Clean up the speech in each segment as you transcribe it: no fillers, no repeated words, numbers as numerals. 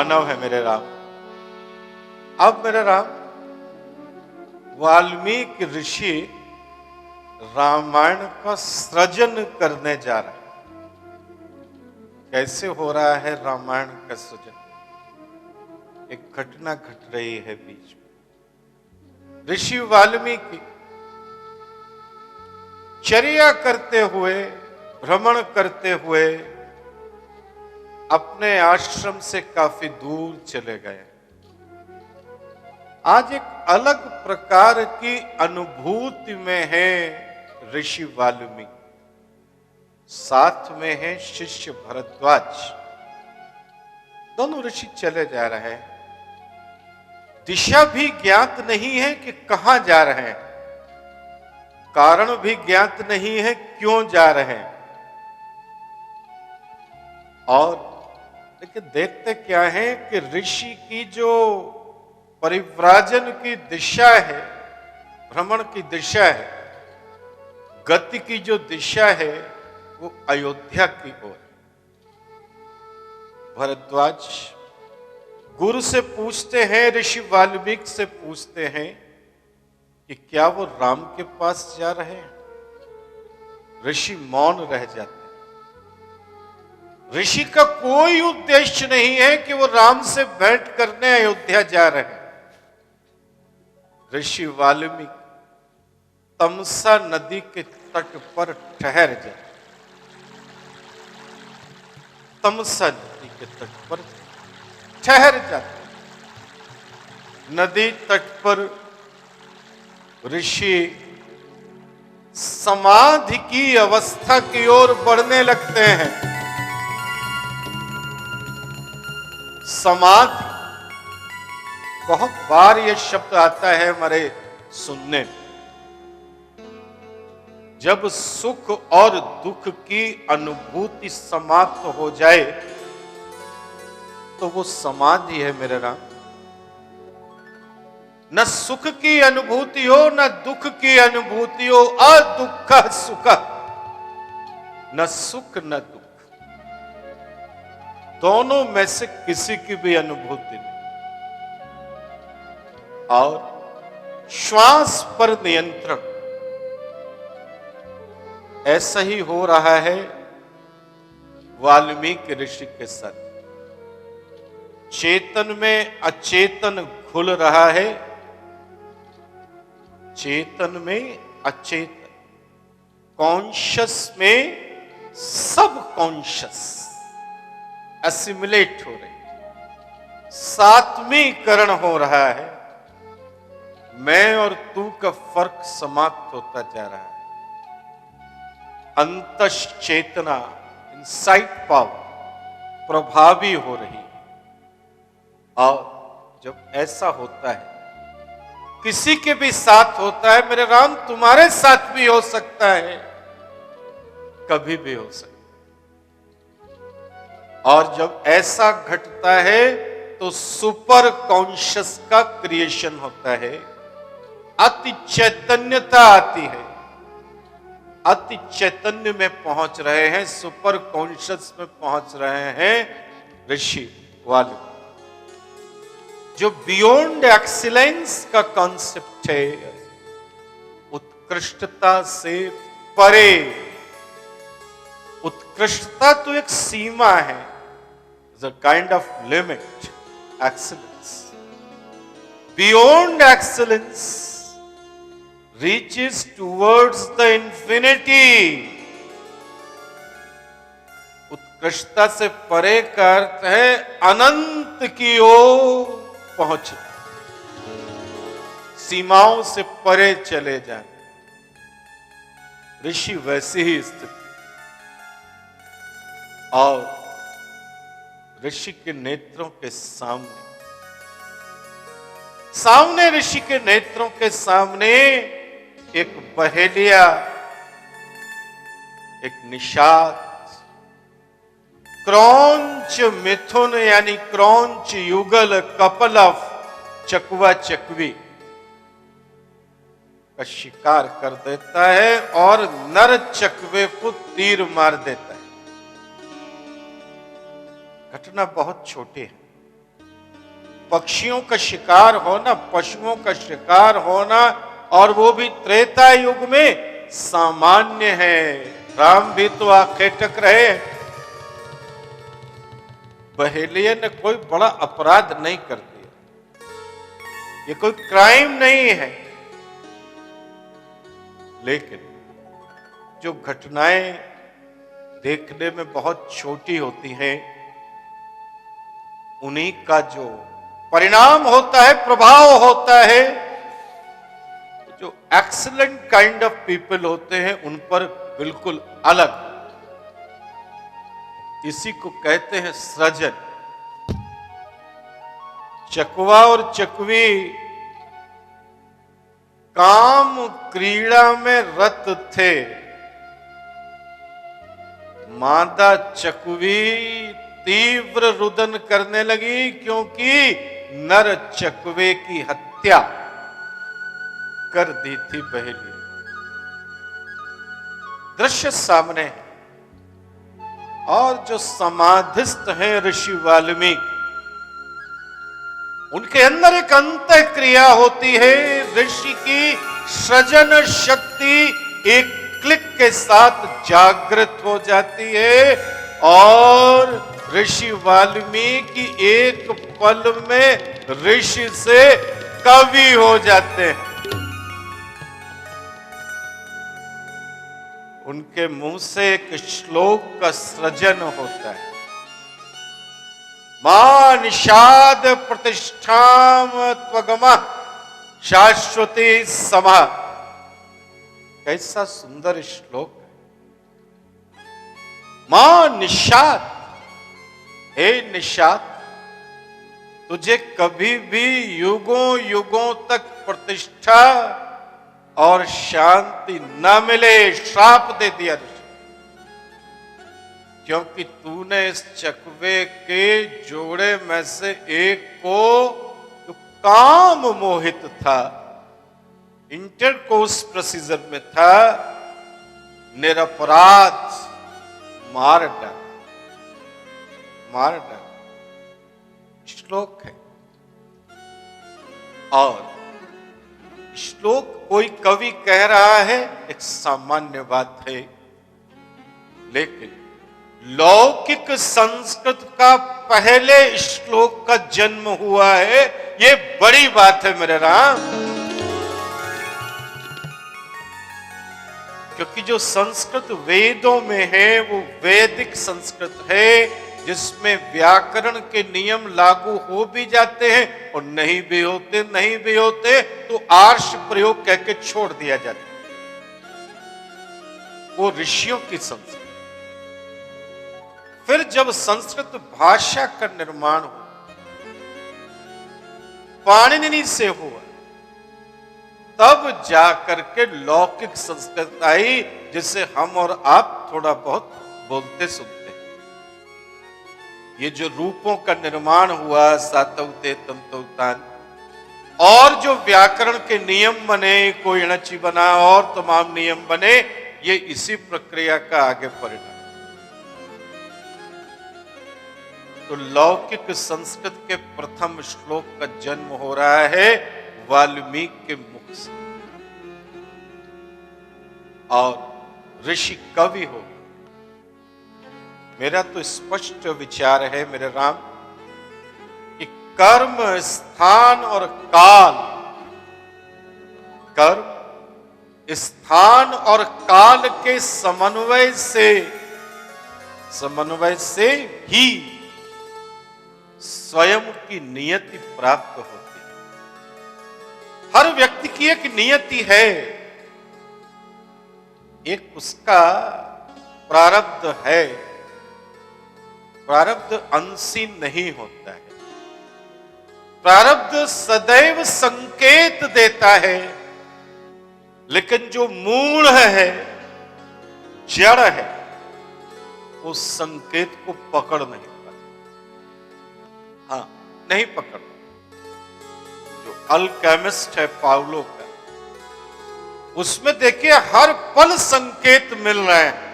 मानव है मेरे राम। अब मेरे राम, वाल्मीकि ऋषि रामायण का सृजन करने जा रहा है। कैसे हो रहा है रामायण का सृजन? एक घटना घट रही है बीच में। ऋषि वाल्मीकि चर्या करते हुए, भ्रमण करते हुए अपने आश्रम से काफी दूर चले गए। आज एक अलग प्रकार की अनुभूति में है ऋषि वाल्मीकि। साथ में है शिष्य भरद्वाज। दोनों ऋषि चले जा रहे हैं। दिशा भी ज्ञात नहीं है कि कहां जा रहे हैं, कारण भी ज्ञात नहीं है क्यों जा रहे हैं। और लेकिन देखते क्या है कि ऋषि की जो परिव्राजन की दिशा है, भ्रमण की दिशा है, गति की जो दिशा है, वो अयोध्या की ओर। भरद्वाज गुरु से पूछते हैं, ऋषि वाल्मीकि से पूछते हैं कि क्या वो राम के पास जा रहे हैं? ऋषि मौन रह जाते हैं। ऋषि का कोई उद्देश्य नहीं है कि वो राम से भेंट करने अयोध्या जा रहे हैं। ऋषि वाल्मीकि तमसा नदी के तट पर ठहर जाते। तमसा नदी के तट पर ठहर जाते। नदी तट पर ऋषि समाधि की अवस्था की ओर बढ़ने लगते हैं। समाधि, बहुत बार यह शब्द आता है हमारे सुनने में। जब सुख और दुख की अनुभूति समाप्त हो जाए तो वो समाधि है मेरे राम। न सुख की अनुभूति हो, न दुख की अनुभूति हो, अदुख सुख, न सुख न दुख, दोनों में से किसी की भी अनुभूति नहीं। और श्वास पर नियंत्रण, ऐसा ही हो रहा है वाल्मीकि ऋषि के साथ। चेतन में अचेतन घुल रहा है, चेतन में अचेतन, कॉन्शियस में सब कॉन्शियस एसिमुलेट हो रही, सात्मीकरण हो रहा है। मैं और तू का फर्क समाप्त होता जा रहा है। अंतश चेतना, इनसाइट पावर प्रभावी हो रही है। और जब ऐसा होता है, किसी के भी साथ होता है मेरे राम, तुम्हारे साथ भी हो सकता है, कभी भी हो सकता है। और जब ऐसा घटता है तो सुपर कॉन्शियस का क्रिएशन होता है, अति चैतन्यता आती है। अति चैतन्य में पहुंच रहे हैं, सुपर कॉन्शियस में पहुंच रहे हैं ऋषि वाल्मीकि। जो बियॉन्ड एक्सीलेंस का कॉन्सेप्ट है, उत्कृष्टता से परे। उत्कृष्टता तो एक सीमा है, the kind of limit, excellence. Beyond excellence reaches towards the infinity. उत्कृष्टता से परे का अर्थ है अनंत की ओर पहुंचे, सीमाओं से परे चले जाए। ऋषि वैसी ही स्थिति। और ऋषि के नेत्रों के सामने ऋषि के नेत्रों के सामने एक बहेलिया, एक निषाद, क्रौंच मिथुन यानी क्रौंच युगल कपल ऑफ चकवा चकवी का शिकार कर देता है और नर चकवे को तीर मार देता है। घटना बहुत छोटी है, पक्षियों का शिकार होना, पशुओं का शिकार होना, और वो भी त्रेता युग में सामान्य है। राम भी तो आखेटक रहे। बहेलिया ने कोई बड़ा अपराध नहीं कर दिया, ये कोई क्राइम नहीं है, लेकिन जो घटनाएं देखने में बहुत छोटी होती हैं, उन्हीं का जो परिणाम होता है, प्रभाव होता है, जो एक्सीलेंट काइंड ऑफ पीपल होते हैं उन पर बिल्कुल अलग। इसी को कहते हैं सृजन। चकवा और चकवी काम क्रीड़ा में रत थे। मादा चकवी तीव्र रुदन करने लगी क्योंकि नर चकवे की हत्या कर दी थी बहेली। दृश्य सामने है। और जो समाधिस्थ हैं ऋषि वाल्मीकि, उनके अंदर एक अंतः क्रिया होती है। ऋषि की सृजन शक्ति एक क्लिक के साथ जागृत हो जाती है और ऋषि वाल्मीकि एक पल में ऋषि से कवि हो जाते हैं। उनके मुंह से एक श्लोक का सृजन होता है। मां निषाद प्रतिष्ठाम त्वगमा शाश्वती समा। कैसा सुंदर श्लोक है। मां निषाद, हे निषाद, तुझे कभी भी युगों युगों तक प्रतिष्ठा और शांति न मिले, श्राप दे दिया ऋषि, क्योंकि तूने इस चकवे के जोड़े में से एक को जो काम मोहित था, इंटरकोर्स प्रोसीजर में था, निरपराध मार डाला। श्लोक है। और श्लोक कोई कवि कह रहा है, एक सामान्य बात है, लेकिन लौकिक संस्कृत का पहले श्लोक का जन्म हुआ है, ये बड़ी बात है मेरे राम। क्योंकि जो संस्कृत वेदों में है वो वैदिक संस्कृत है, जिसमें व्याकरण के नियम लागू हो भी जाते हैं और नहीं भी होते तो आर्ष प्रयोग कह के छोड़ दिया जाता है। वो ऋषियों की संस्कृत। फिर जब संस्कृत भाषा का निर्माण हुआ, पाणिनि से हुआ, तब जाकर के लौकिक संस्कृत आई, जिसे हम और आप थोड़ा बहुत बोलते सुनते। ये जो रूपों का निर्माण हुआ, सातवते तंतुतान, और जो व्याकरण के नियम बने, कोई अणची बना और तमाम नियम बने, ये इसी प्रक्रिया का आगे परिणाम। तो लौकिक संस्कृत के प्रथम श्लोक का जन्म हो रहा है वाल्मीकि के मुख से, और ऋषि कवि हो। मेरा तो स्पष्ट विचार है मेरे राम कि कर्म, स्थान और काल, कर्म, स्थान और काल के समन्वय से ही स्वयं की नियति प्राप्त होती है। हर व्यक्ति की एक नियति है, एक उसका प्रारब्ध है। प्रारब्ध अनसीन नहीं होता है। प्रारब्ध सदैव संकेत देता है, लेकिन जो मूढ़ है, जड़ है, उस संकेत को पकड़ नहीं पाता। हाँ, नहीं पकड़। जो अल्केमिस्ट है पाउलो का, उसमें देखिए हर पल संकेत मिल रहे हैं।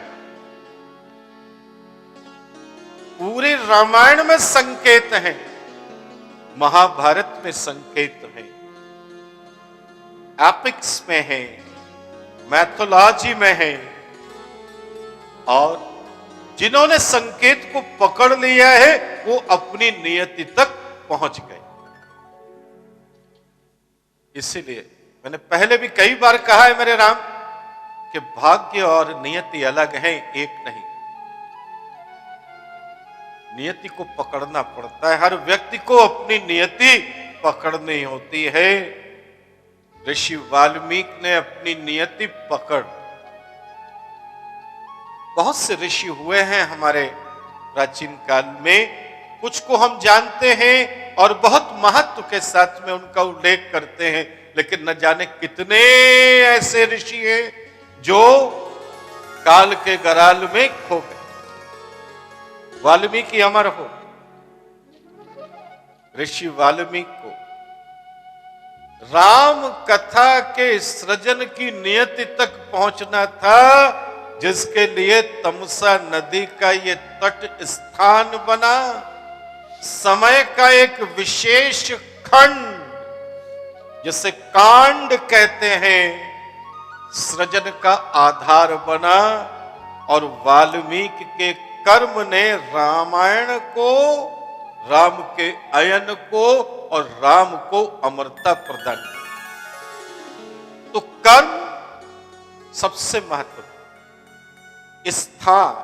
पूरे रामायण में संकेत हैं। महाभारत में संकेत है, एपिक्स में है, मैथोलॉजी में है, और जिन्होंने संकेत को पकड़ लिया है वो अपनी नियति तक पहुंच गए। इसीलिए मैंने पहले भी कई बार कहा है मेरे राम कि भाग्य और नियति अलग है, एक नहीं। नियति को पकड़ना पड़ता है, हर व्यक्ति को अपनी नियति पकड़नी होती है। ऋषि वाल्मीकि ने अपनी नियति पकड़, बहुत से ऋषि हुए हैं हमारे प्राचीन काल में, कुछ को हम जानते हैं और बहुत महत्व के साथ में उनका उल्लेख करते हैं, लेकिन न जाने कितने ऐसे ऋषि हैं जो काल के गराल में खो गए। वाल्मीकि अमर हो, ऋषि वाल्मीकि को राम कथा के सृजन की नियति तक पहुंचना था, जिसके लिए तमसा नदी का ये तट स्थान बना, समय का एक विशेष खंड जिसे कांड कहते हैं, सृजन का आधार बना। और वाल्मीकि के कर्म ने रामायण को, राम के अयन को और राम को अमरता प्रदान की। तो कर्म सबसे महत्वपूर्ण स्थान,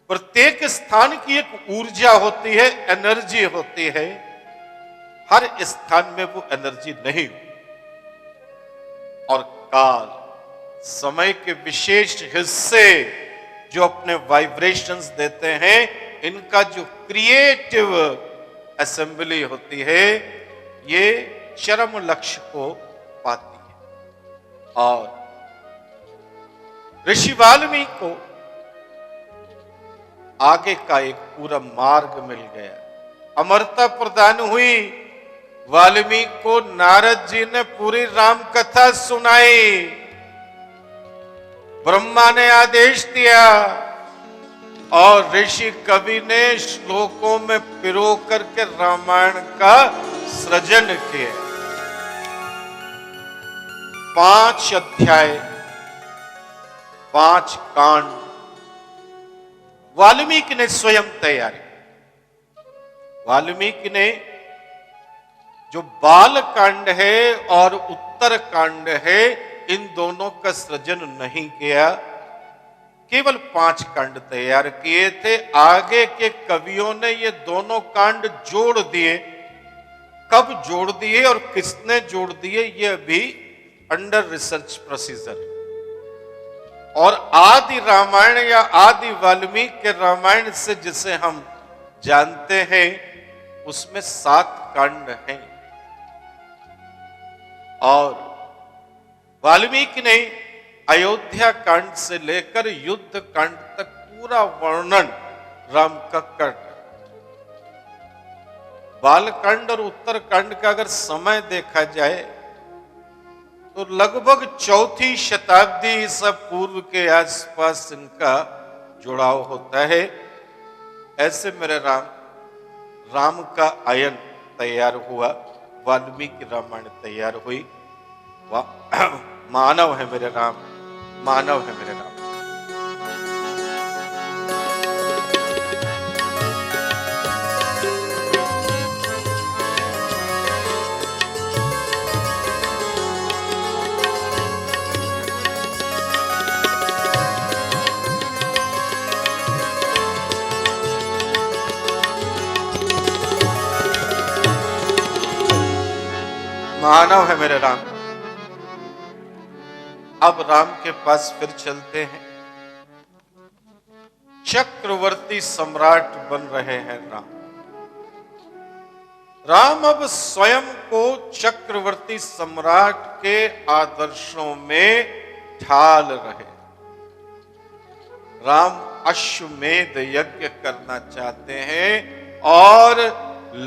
प्रत्येक स्थान की एक ऊर्जा होती है, एनर्जी होती है, हर स्थान में वो एनर्जी नहीं। और काल, समय के विशेष हिस्से जो अपने वाइब्रेशंस देते हैं, इनका जो क्रिएटिव असेंबली होती है, ये चरम लक्ष्य को पाती है। और ऋषि वाल्मीकि को आगे का एक पूरा मार्ग मिल गया, अमरता प्रदान हुई। वाल्मीकि को नारद जी ने पूरी राम कथा सुनाई, ब्रह्मा ने आदेश दिया और ऋषि कवि ने श्लोकों में पिरो करके रामायण का सृजन किया। 5 अध्याय, 5 कांड वाल्मीकि ने स्वयं तैयार किया। वाल्मीकि ने जो बाल कांड है और उत्तर कांड है, इन दोनों का सृजन नहीं किया, केवल 5 कांड तैयार किए थे। आगे के कवियों ने ये दोनों कांड जोड़ दिए। कब जोड़ दिए और किसने जोड़ दिए, ये अभी अंडर रिसर्च प्रोसीजर। और आदि रामायण या आदि वाल्मीकि के रामायण से जिसे हम जानते हैं, उसमें 7 कांड हैं। और वाल्मीकि ने अयोध्या कांड से लेकर युद्ध कांड तक पूरा वर्णन राम का कर। बालकांड और उत्तरकांड का अगर समय देखा जाए तो लगभग 4वीं शताब्दी ईसा पूर्व के आसपास इनका जुड़ाव होता है। ऐसे मेरे राम का अयन तैयार हुआ, वाल्मीकि रामायण तैयार हुई। मानव है मेरे राम, मानव है मेरे राम। मानव है मेरे राम। अब राम के पास फिर चलते हैं। चक्रवर्ती सम्राट बन रहे हैं राम अब स्वयं को चक्रवर्ती सम्राट के आदर्शों में ढाल रहे। राम अश्वमेध यज्ञ करना चाहते हैं और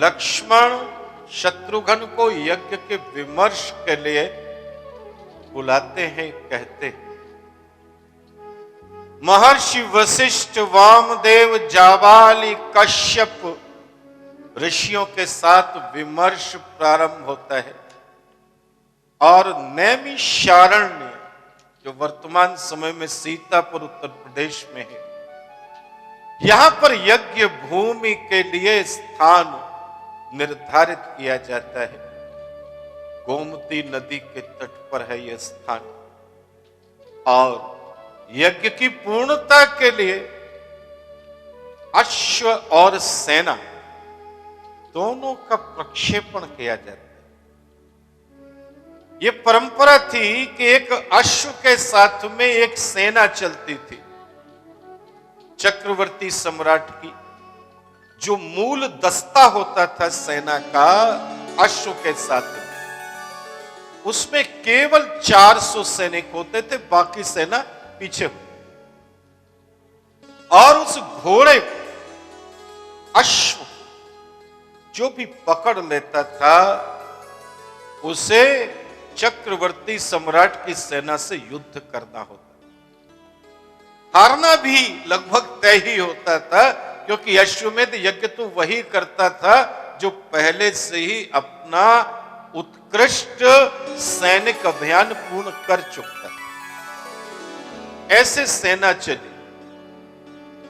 लक्ष्मण शत्रुघ्न को यज्ञ के विमर्श के लिए बुलाते हैं। कहते हैं, महर्षि वशिष्ठ, वामदेव, जाबाली, कश्यप ऋषियों के साथ विमर्श प्रारंभ होता है और नैमिषारण्य जो वर्तमान समय में सीतापुर उत्तर प्रदेश में है, यहां पर यज्ञ भूमि के लिए स्थान निर्धारित किया जाता है। गोमती नदी के तट पर है यह स्थान और यज्ञ की पूर्णता के लिए अश्व और सेना दोनों का प्रक्षेपण किया जाता है। यह परंपरा थी कि एक अश्व के साथ में एक सेना चलती थी। चक्रवर्ती सम्राट की जो मूल दस्ता होता था सेना का अश्व के साथ में, उसमें केवल 400 सैनिक होते थे, बाकी सेना पीछे हो। और उस घोड़े अश्व जो भी पकड़ लेता था उसे चक्रवर्ती सम्राट की सेना से युद्ध करना होता। हारना भी लगभग तय ही होता था, क्योंकि अश्वमेध यज्ञ तो वही करता था जो पहले से ही अपना उत्कृष्ट सैनिक अभियान पूर्ण कर चुका था। ऐसे सेना चली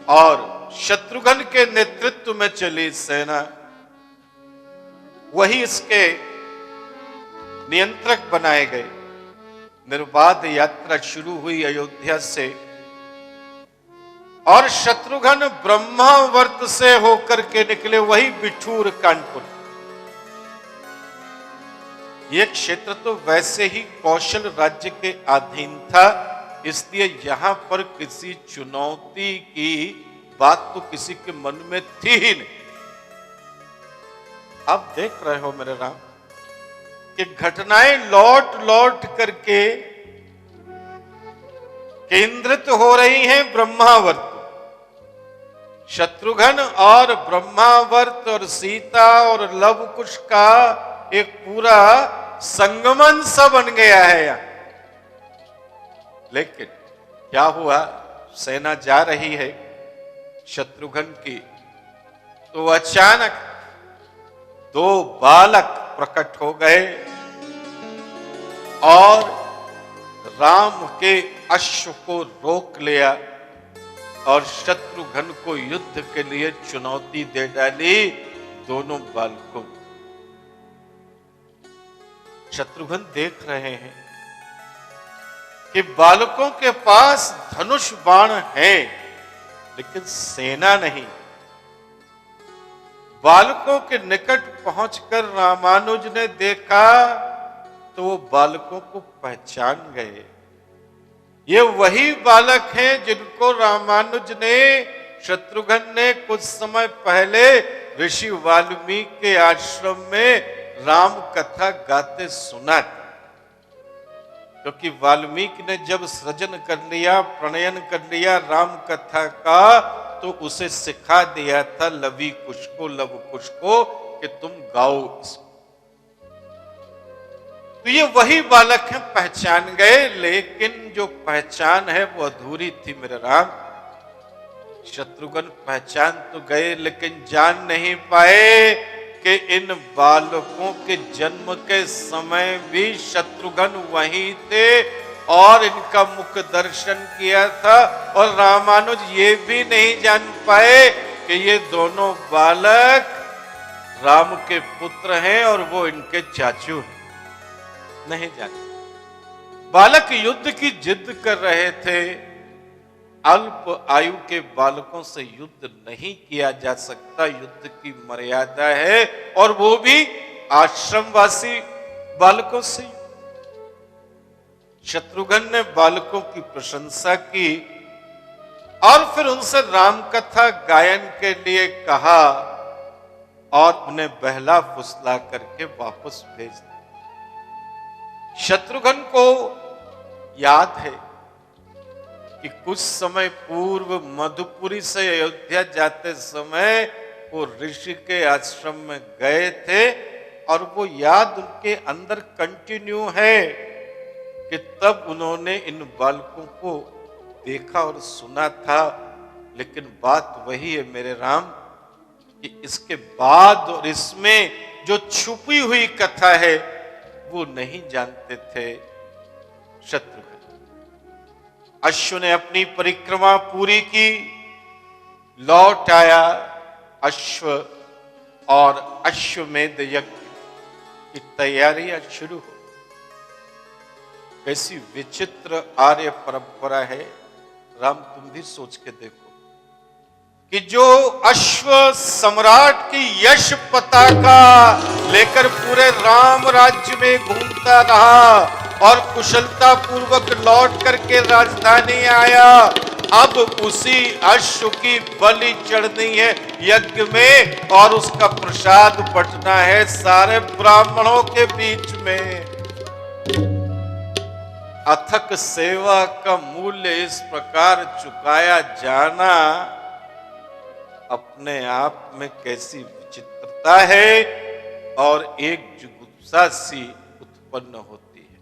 और शत्रुघ्न के नेतृत्व में चली सेना, वही इसके नियंत्रक बनाए गए। निर्बाध यात्रा शुरू हुई अयोध्या से और शत्रुघ्न ब्रह्मावर्त से होकर के निकले, वही बिठूर कानपुर। यह क्षेत्र तो वैसे ही कौशल राज्य के अधीन था, इसलिए यहां पर किसी चुनौती की बात तो किसी के मन में थी ही नहीं। आप देख रहे हो मेरे राम कि घटनाएं लौट लौट करके केंद्रित हो रही हैं ब्रह्मावर्त। शत्रुघ्न और ब्रह्मावर्त और सीता और लव कुश का एक पूरा संगमन सा बन गया है यहां। लेकिन क्या हुआ, सेना जा रही है शत्रुघ्न की, तो अचानक 2 बालक प्रकट हो गए और राम के अश्व को रोक लिया और शत्रुघ्न को युद्ध के लिए चुनौती दे डाली दोनों बालकों। शत्रुघ्न देख रहे हैं कि बालकों के पास धनुष बाण है लेकिन सेना नहीं। बालकों के निकट पहुंचकर रामानुज ने देखा तो वो बालकों को पहचान गए। ये वही बालक हैं जिनको रामानुज ने, शत्रुघ्न ने कुछ समय पहले ऋषि वाल्मीकि के आश्रम में राम कथा गाते सुना था। क्योंकि वाल्मीकि ने जब सृजन कर लिया, प्रणयन कर लिया राम कथा का, तो उसे सिखा दिया था लवी कुश को, लव कुश को, कि तुम गाओ इसको। तो ये वही बालक हैं, पहचान गए। लेकिन जो पहचान है वो अधूरी थी मेरे राम। शत्रुघ्न पहचान तो गए लेकिन जान नहीं पाए कि इन बालकों के जन्म के समय भी शत्रुघ्न वहीं थे और इनका मुख दर्शन किया था। और रामानुज ये भी नहीं जान पाए कि ये दोनों बालक राम के पुत्र हैं और वो इनके चाचू हैं, नहीं जाने। बालक युद्ध की जिद कर रहे थे। अल्प आयु के बालकों से युद्ध नहीं किया जा सकता, युद्ध की मर्यादा है, और वो भी आश्रमवासी बालकों से। शत्रुघ्न ने बालकों की प्रशंसा की और फिर उनसे रामकथा गायन के लिए कहा और उन्हें बहला फुसला करके वापस भेज दिया। शत्रुघ्न को याद है कि कुछ समय पूर्व मधुपुरी से अयोध्या जाते समय वो ऋषि के आश्रम में गए थे और वो याद उनके अंदर कंटिन्यू है कि तब उन्होंने इन बालकों को देखा और सुना था। लेकिन बात वही है मेरे राम, कि इसके बाद और इसमें जो छुपी हुई कथा है वो नहीं जानते थे शत्रुघ्न। अश्व ने अपनी परिक्रमा पूरी की, लौट आया। अश्व और अश्वमेध यज्ञ की तैयारियां शुरू हो। कैसी विचित्र आर्य परंपरा है, राम तुम भी सोच के देखो कि जो अश्व सम्राट की यश पताका लेकर पूरे राम राज्य में घूमता रहा और कुशलता पूर्वक लौट करके राजधानी आया, अब उसी अश्व की बलि चढ़नी है यज्ञ में और उसका प्रसाद बंटना है सारे ब्राह्मणों के बीच में। अथक सेवा का मूल्य इस प्रकार चुकाया जाना अपने आप में कैसी विचित्रता है और एक जुगुप्सा सी उत्पन्न होती है।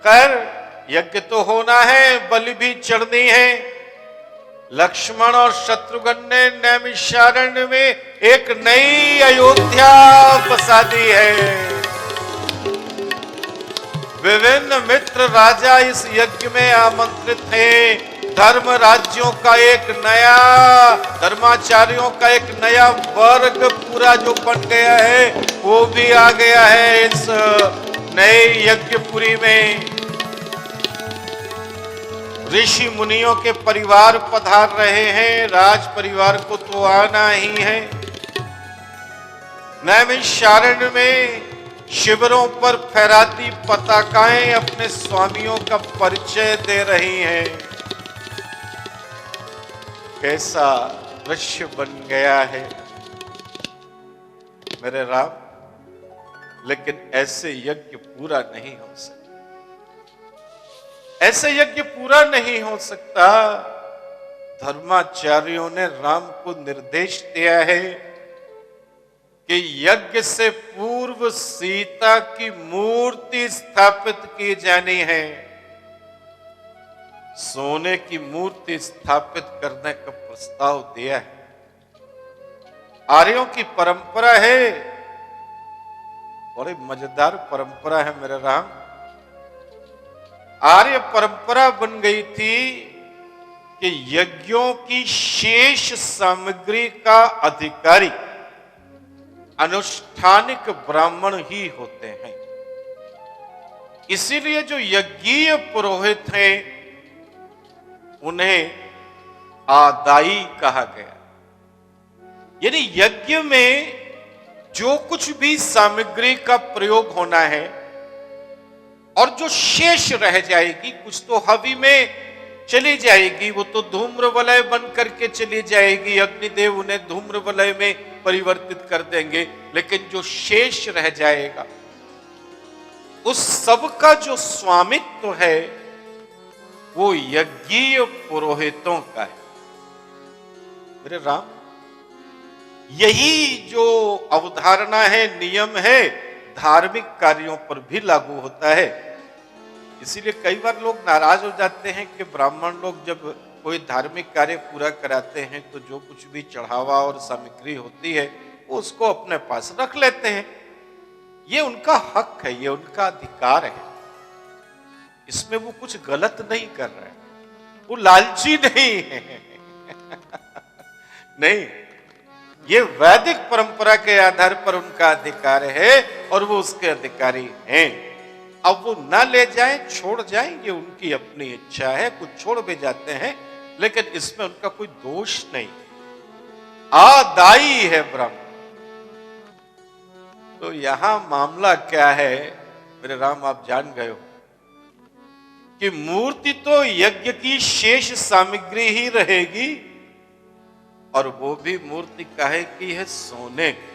खैर यज्ञ तो होना है, बलि भी चढ़नी है। लक्ष्मण और शत्रुघ्न ने नैमिषारण्य में एक नई अयोध्या बसा दी है। विभिन्न मित्र राजा इस यज्ञ में आमंत्रित हैं। धर्म राज्यों का एक नया, धर्माचार्यों का एक नया वर्ग पूरा जो बन गया है वो भी आ गया है इस नए यज्ञपुरी में। ऋषि मुनियों के परिवार पधार रहे हैं, राज परिवार को तो आना ही है। नैमिषारण्य में शिविरों पर फहराती पताकाएं अपने स्वामियों का परिचय दे रही हैं। कैसा दृश्य बन गया है मेरे राम, लेकिन ऐसे यज्ञ पूरा नहीं हो सकता। ऐसे यज्ञ पूरा नहीं हो सकता। धर्माचार्यों ने राम को निर्देश दिया है कि यज्ञ से पूर्व सीता की मूर्ति स्थापित की जानी है। सोने की मूर्ति स्थापित करने का प्रस्ताव दिया है। आर्यों की परंपरा है, बड़ी मजेदार परंपरा है मेरे राम। आर्य परंपरा बन गई थी कि यज्ञों की शेष सामग्री का अधिकारी अनुष्ठानिक ब्राह्मण ही होते हैं। इसीलिए जो यज्ञीय पुरोहित हैं उन्हें आदाई कहा गया। यानी यज्ञ में जो कुछ भी सामग्री का प्रयोग होना है और जो शेष रह जाएगी, कुछ तो हवि में चली जाएगी, वो तो धूम्र वलय बन करके चली जाएगी, अग्निदेव उन्हें धूम्र वलय में परिवर्तित कर देंगे। लेकिन जो शेष रह जाएगा उस सब का जो स्वामित्व है वो यज्ञीय पुरोहितों का है मेरे राम। यही जो अवधारणा है, नियम है, धार्मिक कार्यों पर भी लागू होता है। इसीलिए कई बार लोग नाराज हो जाते हैं कि ब्राह्मण लोग जब कोई धार्मिक कार्य पूरा कराते हैं तो जो कुछ भी चढ़ावा और सामग्री होती है वो उसको अपने पास रख लेते हैं। ये उनका हक है, ये उनका अधिकार है, इसमें वो कुछ गलत नहीं कर रहे हैं, वो लालची नहीं है नहीं, ये वैदिक परंपरा के आधार पर उनका अधिकार है और वो उसके अधिकारी हैं। अब वो ना ले जाएं, छोड़ जाएं, ये उनकी अपनी इच्छा है। कुछ छोड़ भी जाते हैं लेकिन इसमें उनका कोई दोष नहीं, आदाई है ब्राह्मण। तो यहां मामला क्या है मेरे राम, आप जान गए हो कि मूर्ति तो यज्ञ की शेष सामग्री ही रहेगी और वो भी मूर्ति काहे की है, सोने की।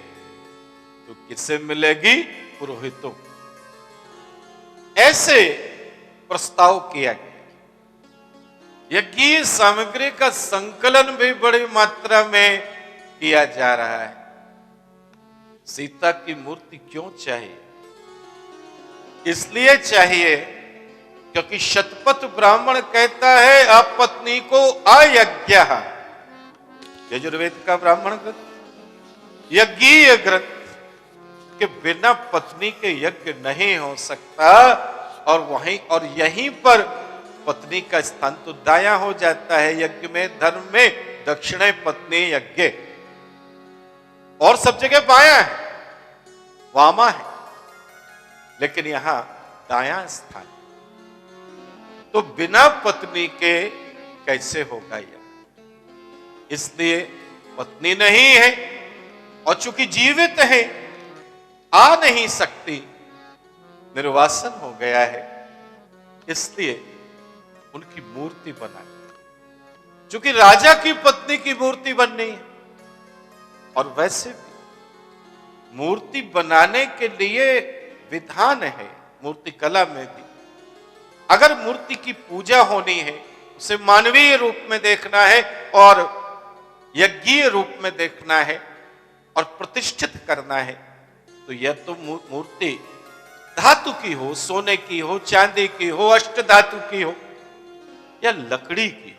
तो किससे मिलेगी? पुरोहितों। ऐसे प्रस्ताव किया गया। यज्ञीय सामग्री का संकलन भी बड़ी मात्रा में किया जा रहा है। सीता की मूर्ति क्यों चाहिए? इसलिए चाहिए क्योंकि शतपथ ब्राह्मण कहता है अपत्नी को अयज्ञ, यजुर्वेद का ब्राह्मण ग्रंथ, यज्ञीय ग्रंथ के बिना पत्नी के यज्ञ नहीं हो सकता। और यहीं पर पत्नी का स्थान तो दाया हो जाता है यज्ञ में, धर्म में दक्षिणे पत्नी यज्ञ, और सब जगह बाया है, वामा है, लेकिन यहां दाया स्थान। तो बिना पत्नी के कैसे होगा यह? इसलिए पत्नी नहीं है, और चूंकि जीवित है, आ नहीं सकती, निर्वासन हो गया है, इसलिए उनकी मूर्ति बनाई। चूंकि राजा की पत्नी की मूर्ति बननी है, और वैसे भी मूर्ति बनाने के लिए विधान है मूर्ति कला में भी। अगर मूर्ति की पूजा होनी है, उसे मानवीय रूप में देखना है और यज्ञीय रूप में देखना है और प्रतिष्ठित करना है, तो यह तो मूर्ति धातु की हो, सोने की हो, चांदी की हो, अष्ट धातु की हो, या लकड़ी की हो।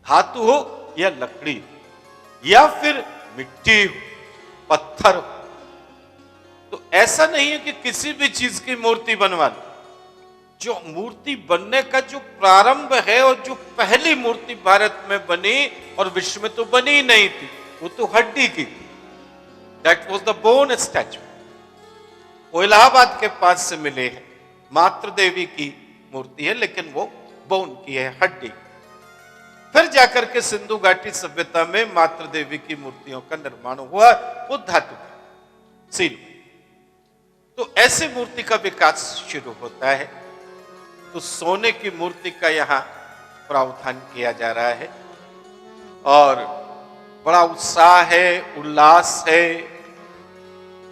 धातु हो या लकड़ी हो, या फिर मिट्टी हो, पत्थर हो। तो ऐसा नहीं है कि किसी भी चीज की मूर्ति बनवा लो। जो मूर्ति बनने का जो प्रारंभ है, और जो पहली मूर्ति भारत में बनी और विश्व में तो बनी नहीं थी, वो तो हड्डी की थी। That was the bone statue. वो इलाहाबाद के पास से मिले हैं, मातृ देवी की मूर्ति है, लेकिन वो बोन की है, हड्डी। फिर जाकर के सिंधु घाटी सभ्यता में मातृ देवी की मूर्तियों का निर्माण हुआ, वो धातु की, सील। तो ऐसे मूर्ति का विकास शुरू होता है। तो सोने की मूर्ति का यहां प्रावधान किया जा रहा है, और बड़ा उत्साह है, उल्लास है।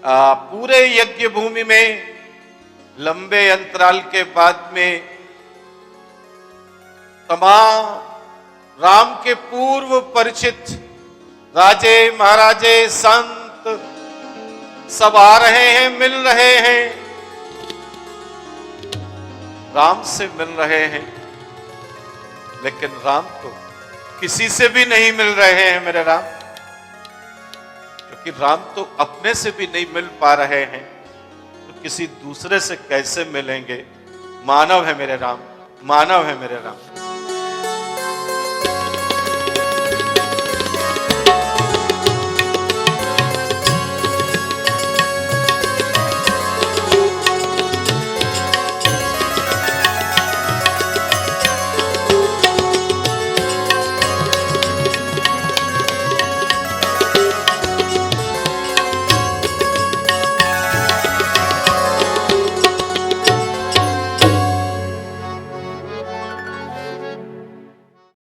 पूरे यज्ञ भूमि में लंबे अंतराल के बाद में तमाम राम के पूर्व परिचित राजे महाराजे संत सब आ रहे हैं, मिल रहे हैं, राम से मिल रहे हैं। लेकिन राम तो किसी से भी नहीं मिल रहे हैं मेरे राम, क्योंकि राम तो अपने से भी नहीं मिल पा रहे हैं, तो किसी दूसरे से कैसे मिलेंगे? मानव है मेरे राम, मानव है मेरे राम।